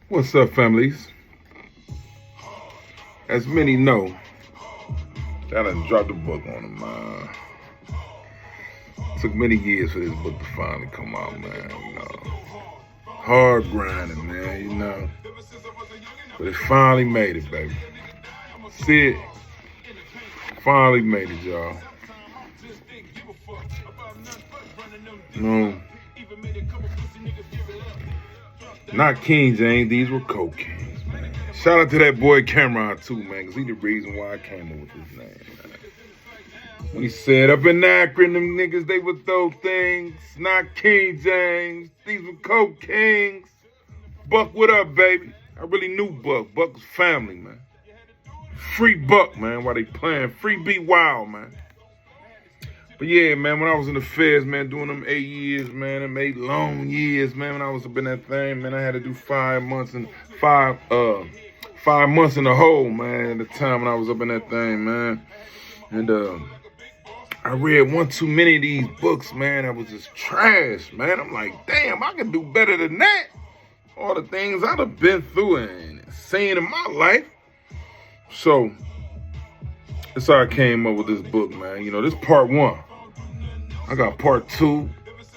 What's up, families? As many know, I done dropped a book on them. Took many years for this book to finally come out, man. Hard grinding, man. But it finally made it, baby. See it? Finally made it, y'all. Not King James, these were Coke Kings, man. Shout out to that boy Cameron, too, man, because he the reason why I came up with his name, man. When he said, up in Akron, them niggas, they would throw things. Not King James, these were Coke Kings. Buck, what up, baby? I really knew Buck. Buck was family, man. Free Buck, man, while they playing. Free Be Wild, man. But yeah, man, when I was in the feds, man, doing them 8 years, man, them 8 long years, man, when I was up in that thing, man, I had to do 5 months in the hole, man, at the time when I was up in that thing, man. And I read one too many of these books, man, that was just trash, man. I'm like, damn, I can do better than that. All the things I'd have been through and seen in my life. So that's how I came up with this book, man. This part 1. I got part 2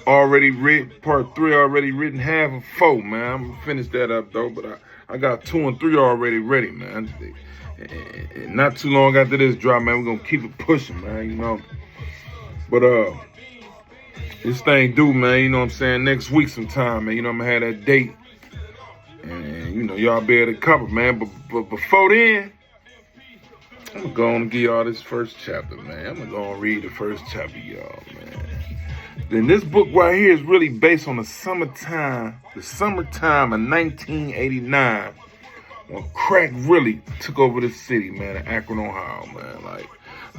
already written, part 3 already written, half of 4, man. I'm gonna finish that up though, but I got 2 and 3 already ready, man. And not too long after this drop, man, we're gonna keep it pushing, man, But this thing due, man, you know what I'm saying, next week sometime, man. I'm gonna have that date. And y'all be able to cover, man. But before then, I'm gonna go on and give y'all this first chapter, man. I'm gonna go and read the first chapter, y'all, man. Then this book right here is really based on the summertime of 1989, when crack really took over the city, man, in Akron, Ohio, man. Like,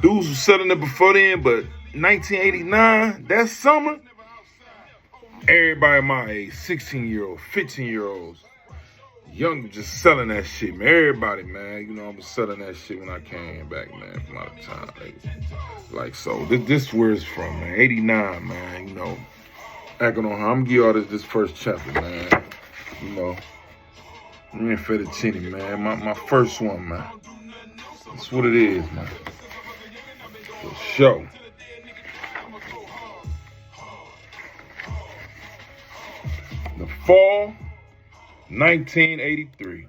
dudes were selling it before then, but 1989, that summer, everybody my age, 16-year-olds, 15-year-olds, young, just selling that shit, man. Everybody, man. I was selling that shit when I came back, man, from out of town. So this where it's from, man. 89, man. Akron, Ohio. I'm gonna give y'all this first chapter, man. Ren-Fetti, man. My first one, man. That's what it is, man. For sure. The fall 1983.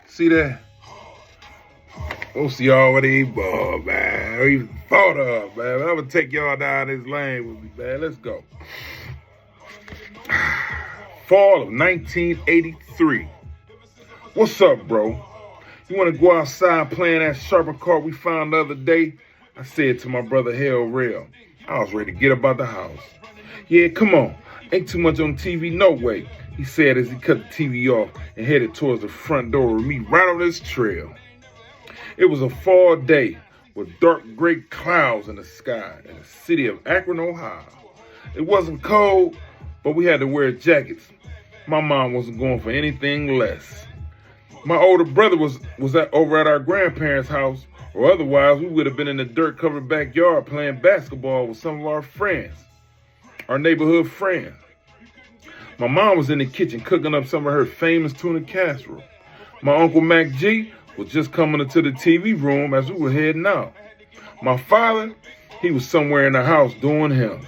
See that? Most of y'all already man. Or even thought of, man. I'm gonna take y'all down this lane with me, man. Let's go. Fall of 1983. What's up, bro? You wanna go outside playing that sharper card we found the other day? I said to my brother Hell Real. I was ready to get up out the house. Yeah, come on. Ain't too much on TV, no way, he said as he cut the TV off and headed towards the front door with me right on this trail. It was a fall day with dark gray clouds in the sky in the city of Akron, Ohio. It wasn't cold, but we had to wear jackets. My mom wasn't going for anything less. My older brother was over at our grandparents' house, or otherwise we would have been in the dirt-covered backyard playing basketball with some of our friends. Our neighborhood friend. My mom was in the kitchen cooking up some of her famous tuna casserole. My Uncle Mac G was just coming into the TV room as we were heading out. My father, he was somewhere in the house doing him.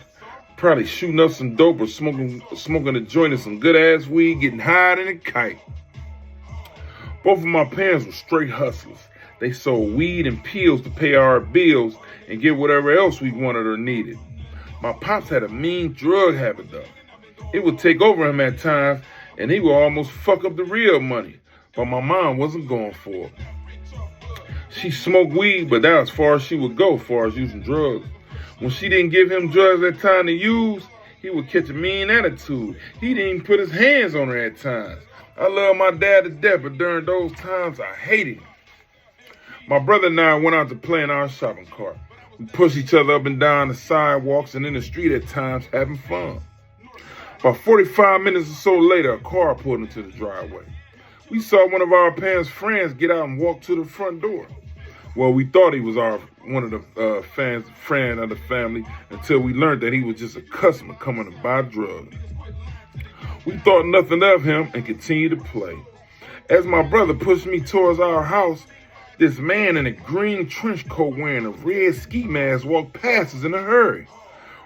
Probably shooting up some dope or smoking a joint of some good-ass weed, getting higher than a kite. Both of my parents were straight hustlers. They sold weed and pills to pay our bills and get whatever else we wanted or needed. My pops had a mean drug habit, though. It would take over him at times, and he would almost fuck up the real money. But my mom wasn't going for it. She smoked weed, but that was as far as she would go as far as using drugs. When she didn't give him drugs at time to use, he would catch a mean attitude. He didn't even put his hands on her at times. I love my dad to death, but during those times, I hated him. My brother and I went out to play in our shopping cart. We pushed each other up and down the sidewalks and in the street at times, having fun. About 45 minutes or so later, a car pulled into the driveway. We saw one of our parents' friends get out and walk to the front door. Well, we thought he was one of the friend of the family until we learned that he was just a customer coming to buy drugs. We thought nothing of him and continued to play. As my brother pushed me towards our house, this man in a green trench coat wearing a red ski mask walked past us in a hurry.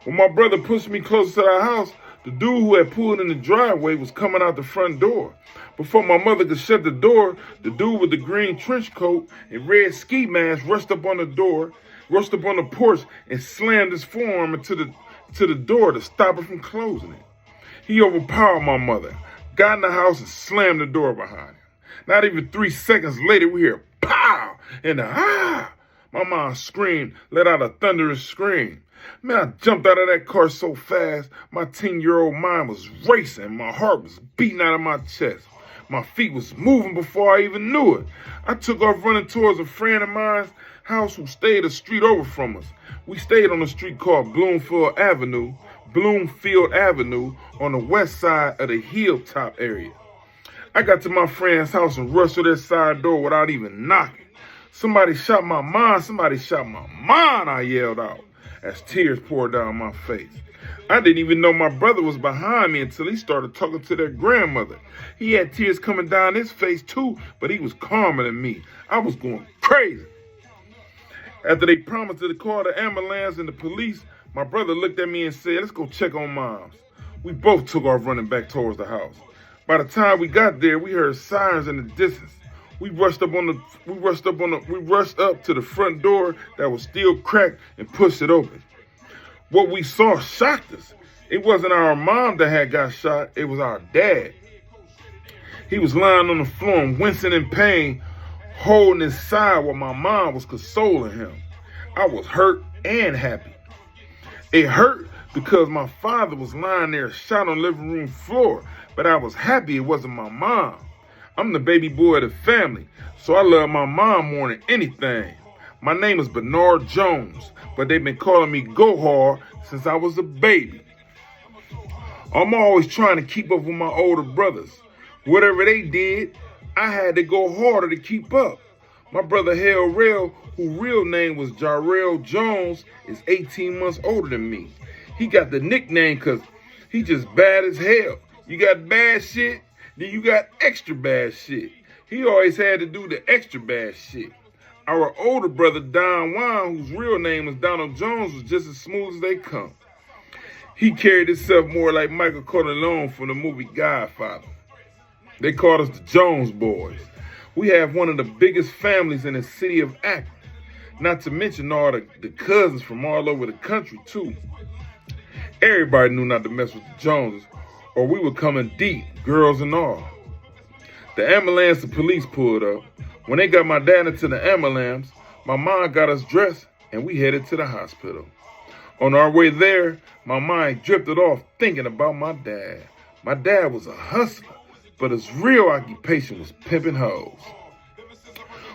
When my brother pushed me closer to our house, the dude who had pulled in the driveway was coming out the front door. Before my mother could shut the door, the dude with the green trench coat and red ski mask rushed up on the porch and slammed his forearm into the door to stop her from closing it. He overpowered my mother, got in the house and slammed the door behind him. Not even 3 seconds later, we hear pow and a ah. My mom screamed, let out a thunderous scream. Man, I jumped out of that car so fast, my 10-year-old mind was racing. My heart was beating out of my chest. My feet was moving before I even knew it. I took off running towards a friend of mine's house who stayed a street over from us. We stayed on a street called Bloomfield Avenue on the west side of the Hilltop area. I got to my friend's house and rushed to their side door without even knocking. Somebody shot my mom, I yelled out as tears poured down my face. I didn't even know my brother was behind me until he started talking to their grandmother. He had tears coming down his face too, but he was calmer than me. I was going crazy. After they promised to call the ambulance and the police, my brother looked at me and said, let's go check on Moms. We both took off running back towards the house. By the time we got there, we heard sirens in the distance. We rushed up to the front door that was still cracked and pushed it open. What we saw shocked us. It wasn't our mom that had got shot, it was our dad. He was lying on the floor and wincing in pain, holding his side while my mom was consoling him. I was hurt and happy. It hurt because my father was lying there shot on the living room floor, but I was happy it wasn't my mom. I'm the baby boy of the family, so I love my mom more than anything. My name is Bernard Jones, but they've been calling me Go Hard since I was a baby. I'm always trying to keep up with my older brothers. Whatever they did, I had to go harder to keep up. My brother Hale Rail, whose real name was Jarrell Jones, is 18 months older than me. He got the nickname because he just bad as hell. You got bad shit, then you got extra bad shit. He always had to do the extra bad shit. Our older brother, Don Juan, whose real name is Donald Jones, was just as smooth as they come. He carried himself more like Michael Corleone from the movie Godfather. They called us the Jones Boys. We have one of the biggest families in the city of Akron, not to mention all the cousins from all over the country, too. Everybody knew not to mess with the Joneses, or we were coming deep, girls and all. The ambulance and police pulled up. When they got my dad into the ambulance, my mom got us dressed and we headed to the hospital. On our way there, my mind drifted off thinking about my dad. My dad was a hustler, but his real occupation was pimping hoes.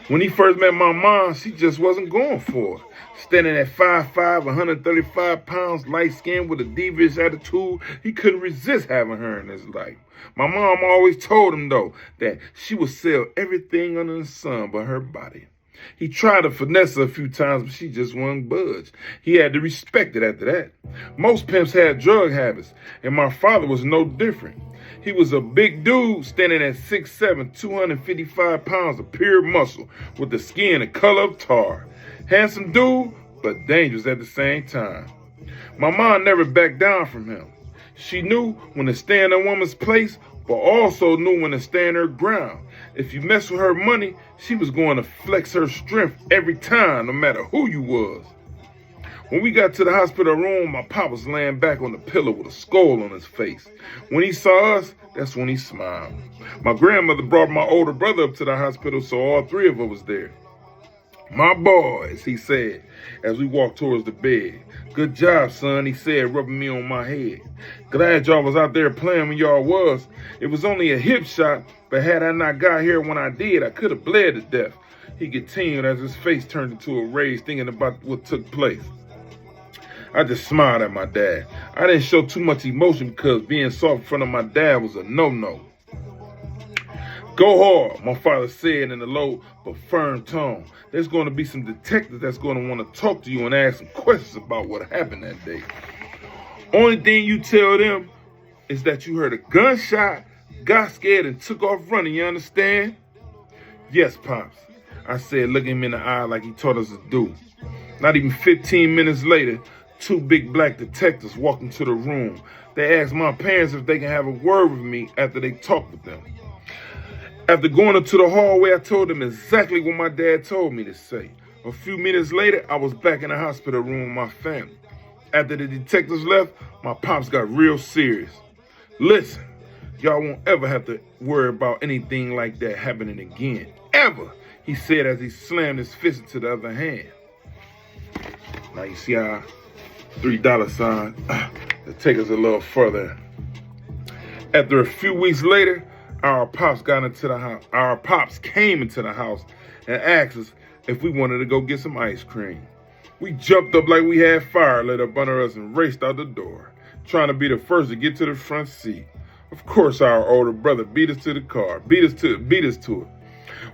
When he first met my mom, she just wasn't going for it. Standing at 5'5", 135 pounds, light-skinned with a devious attitude, he couldn't resist having her in his life. My mom always told him, though, that she would sell everything under the sun but her body. He tried to finesse her a few times, but she just wouldn't budge. He had to respect it after that. Most pimps had drug habits, and my father was no different. He was a big dude standing at 6'7", 255 pounds of pure muscle with the skin the color of tar. Handsome dude, but dangerous at the same time. My mom never backed down from him. She knew when to stand in a woman's place, but also knew when to stand her ground. If you mess with her money, she was going to flex her strength every time, no matter who you was. When we got to the hospital room, my pop was laying back on the pillow with a skull on his face. When he saw us, that's when he smiled. My grandmother brought my older brother up to the hospital, so all three of us was there. My boys, he said, as we walked towards the bed. Good job, son, he said, rubbing me on my head. Glad y'all was out there playing when y'all was. It was only a hip shot, but had I not got here when I did, I could have bled to death. He continued as his face turned into a rage, thinking about what took place. I just smiled at my dad. I didn't show too much emotion because being soft in front of my dad was a no-no. Go hard, my father said in a low but firm tone. There's going to be some detectives that's going to want to talk to you and ask some questions about what happened that day. Only thing you tell them is that you heard a gunshot, got scared, and took off running, you understand? Yes, Pops, I said, looking him in the eye like he taught us to do. Not even 15 minutes later, two big black detectives walked into the room. They asked my parents if they can have a word with me after they talked with them. After going into the hallway, I told them exactly what my dad told me to say. A few minutes later, I was back in the hospital room with my family. After the detectives left, my pops got real serious. Listen, y'all won't ever have to worry about anything like that happening again. Ever, he said as he slammed his fist into the other hand. Now you see our $3 sign to take us a little further. After a few weeks later, our pops came into the house and asked us if we wanted to go get some ice cream. We jumped up like we had fire lit up under us and raced out the door, trying to be the first to get to the front seat. Of course, our older brother beat us to the car, beat us to it.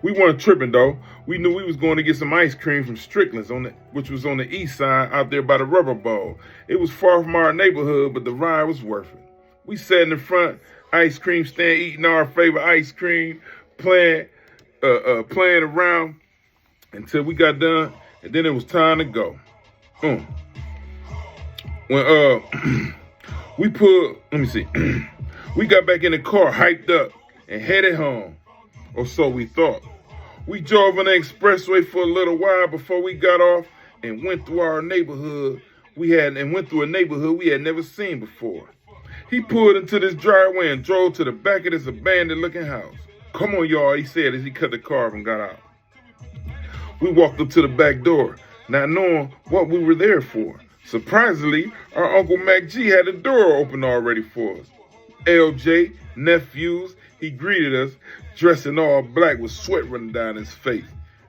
We weren't tripping though. We knew we was going to get some ice cream from Strickland's, which was on the east side out there by the rubber bowl. It was far from our neighborhood, but the ride was worth it. We sat in the front ice cream stand, eating our favorite ice cream, playing around until we got done, and then it was time to go. When we got back in the car, hyped up, and headed home, or so we thought. We drove on the expressway for a little while before we got off and went through a neighborhood we had never seen before. He pulled into this driveway and drove to the back of this abandoned-looking house. Come on, y'all, he said as he cut the car off and got out. We walked up to the back door, not knowing what we were there for. Surprisingly, our Uncle Mac G had the door open already for us. LJ, nephews, he greeted us, dressed in all black with sweat running down his face.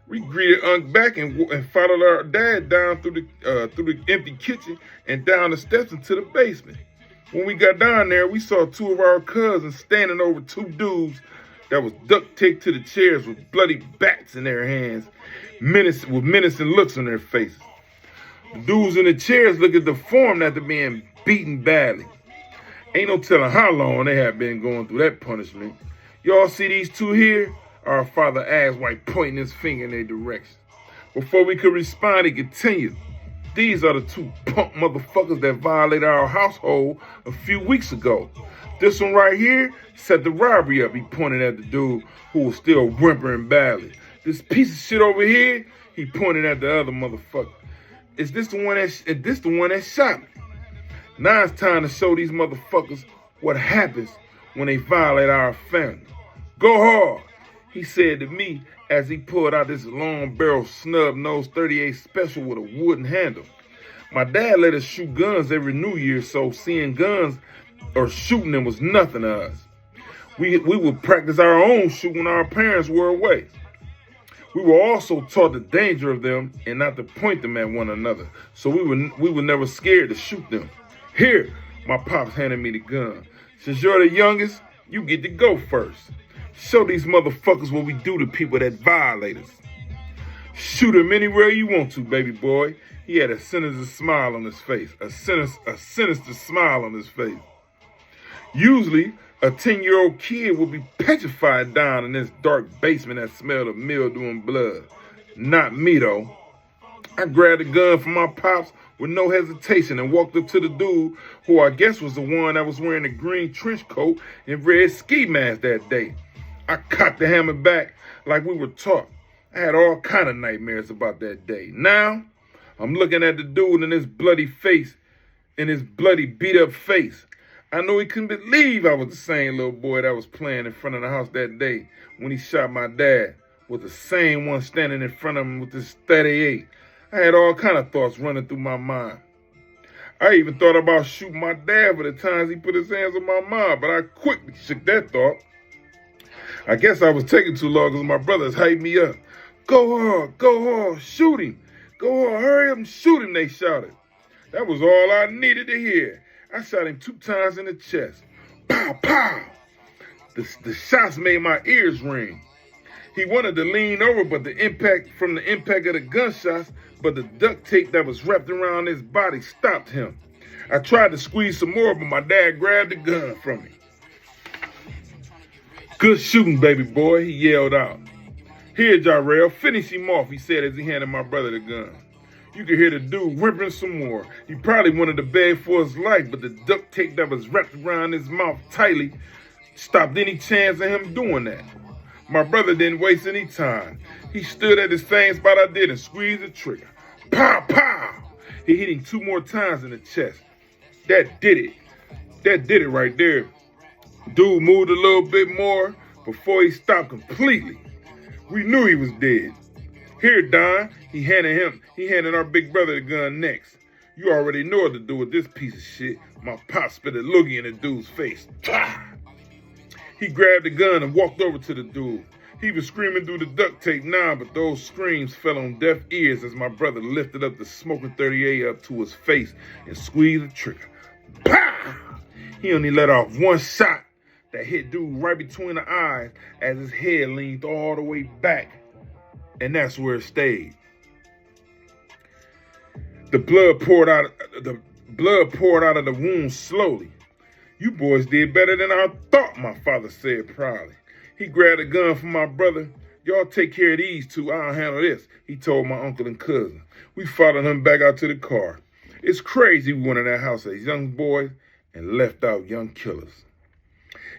We greeted Unc back and followed our dad down through the empty kitchen and down the steps into the basement. When we got down there, we saw two of our cousins standing over two dudes that was duct taped to the chairs with bloody bats in their hands, with menacing looks on their faces. The dudes in the chairs looked deformed after being beaten badly. Ain't no telling how long they had been going through that punishment. Y'all see these two here? Our father asked while pointing his finger in their direction. Before we could respond, he continued. These are the two punk motherfuckers that violated our household a few weeks ago. This one right here set the robbery up. He pointed at the dude who was still whimpering badly. This piece of shit over here, he pointed at the other motherfucker. Is this the one that shot me? Now it's time to show these motherfuckers what happens when they violate our family. Go hard, he said to me as he pulled out this long barrel snub nose 38 special with a wooden handle. My dad let us shoot guns every New Year, so seeing guns or shooting them was nothing to us. We would practice our own shooting when our parents were away. We were also taught the danger of them and not to point them at one another, so we were never scared to shoot them. Here, my pops handed me the gun. Since you're the youngest, you get to go first. Show these motherfuckers what we do to people that violate us. Shoot them anywhere you want to, baby boy. He had a sinister smile on his face. A sinister smile on his face. Usually, a 10-year-old kid would be petrified down in this dark basement that smelled of mildew and blood. Not me, though. I grabbed the gun from my pops with no hesitation and walked up to the dude who I guess was the one that was wearing a green trench coat and red ski mask that day. I cocked the hammer back like we were taught. I had all kind of nightmares about that day. Now, I'm looking at the dude in his bloody face, in his bloody beat-up face. I know he couldn't believe I was the same little boy that was playing in front of the house that day when he shot my dad, with the same one standing in front of him with this 38. I had all kind of thoughts running through my mind. I even thought about shooting my dad for the times he put his hands on my mom, but I quickly shook that thought. I guess I was taking too long because my brothers hyped me up. Go hard, shoot him. Go hard, hurry up and shoot him, they shouted. That was all I needed to hear. I shot him 2 times in the chest. Pow, pow. The shots made my ears ring. He wanted to lean over, but the impact of the gunshots, but the duct tape that was wrapped around his body stopped him. I tried to squeeze some more, but my dad grabbed the gun from me. Good shooting, baby boy, he yelled out. Here, Jarrell, finish him off, he said as he handed my brother the gun. You could hear the dude whimpering some more. He probably wanted to beg for his life, but the duct tape that was wrapped around his mouth tightly stopped any chance of him doing that. My brother didn't waste any time. He stood at the same spot I did and squeezed the trigger. Pow, pow! He hit him 2 more times in the chest. That did it. That did it right there. Dude moved a little bit more before he stopped completely. We knew he was dead. Here, Don, he handed our big brother the gun next. You already know what to do with this piece of shit. My pop spit a loogie in the dude's face. He grabbed the gun and walked over to the dude. He was screaming through the duct tape now, but those screams fell on deaf ears as my brother lifted up the smoking 38 up to his face and squeezed the trigger. Pow! He only let off one shot that hit dude right between the eyes as his head leaned all the way back, and that's where it stayed. The blood poured out of the wound slowly. You boys did better than I thought, my father said proudly. He grabbed a gun from my brother. Y'all take care of these two, I'll handle this, he told my uncle and cousin. We followed him back out to the car. It's crazy we went in that house as young boys and left out young killers.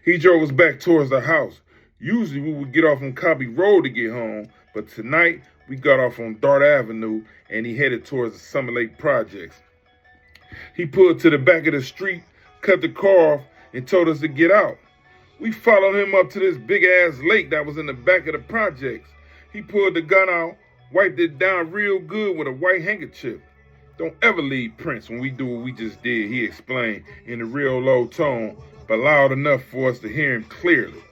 He drove us back towards the house. Usually we would get off on Copy Road to get home, but tonight we got off on Dart Avenue and he headed towards the Summer Lake Projects. He pulled to the back of the street, cut the car off, and told us to get out. We followed him up to this big-ass lake that was in the back of the projects. He pulled the gun out, wiped it down real good with a white handkerchief. Don't ever leave prints when we do what we just did, he explained in a real low tone, but loud enough for us to hear him clearly.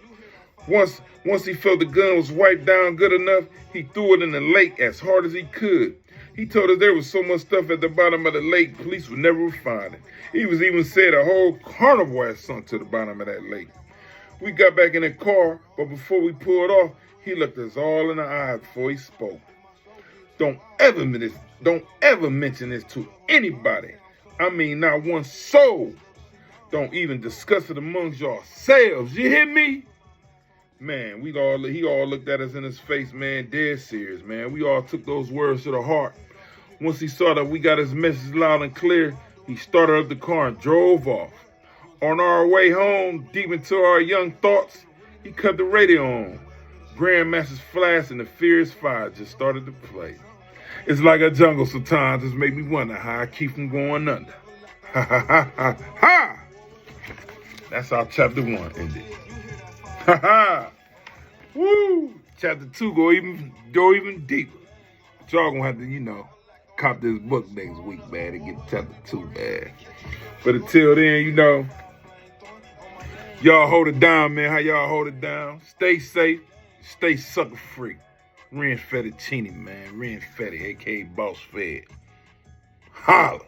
Once he felt the gun was wiped down good enough, he threw it in the lake as hard as he could. He told us there was so much stuff at the bottom of the lake, police would never find it. He was even said a whole carnival had sunk to the bottom of that lake. We got back in the car, but before we pulled off, he looked us all in the eye before he spoke. Don't ever mention this to anybody. I mean, not one soul. Don't even discuss it amongst yourselves. You hear me? Man, he all looked at us in his face, man, dead serious, man. We all took those words to the heart. Once he saw that we got his message loud and clear, he started up the car and drove off. On our way home, deep into our young thoughts, he cut the radio on. Grandmaster's Flash and the Fierce Fire just started to play. It's like a jungle sometimes. It's made me wonder how I keep from going under. Ha ha ha ha ha! That's how chapter 1 ended. Ha ha! Woo! Chapter 2 go even deeper. But y'all gonna have to, cop this book next week, man, and get chapter 2, man. But until then, y'all hold it down, man. How y'all hold it down? Stay safe. Stay sucker free. Ren-Fetti, man. Ren-Fetti, a.k.a. Boss Fed. Holla.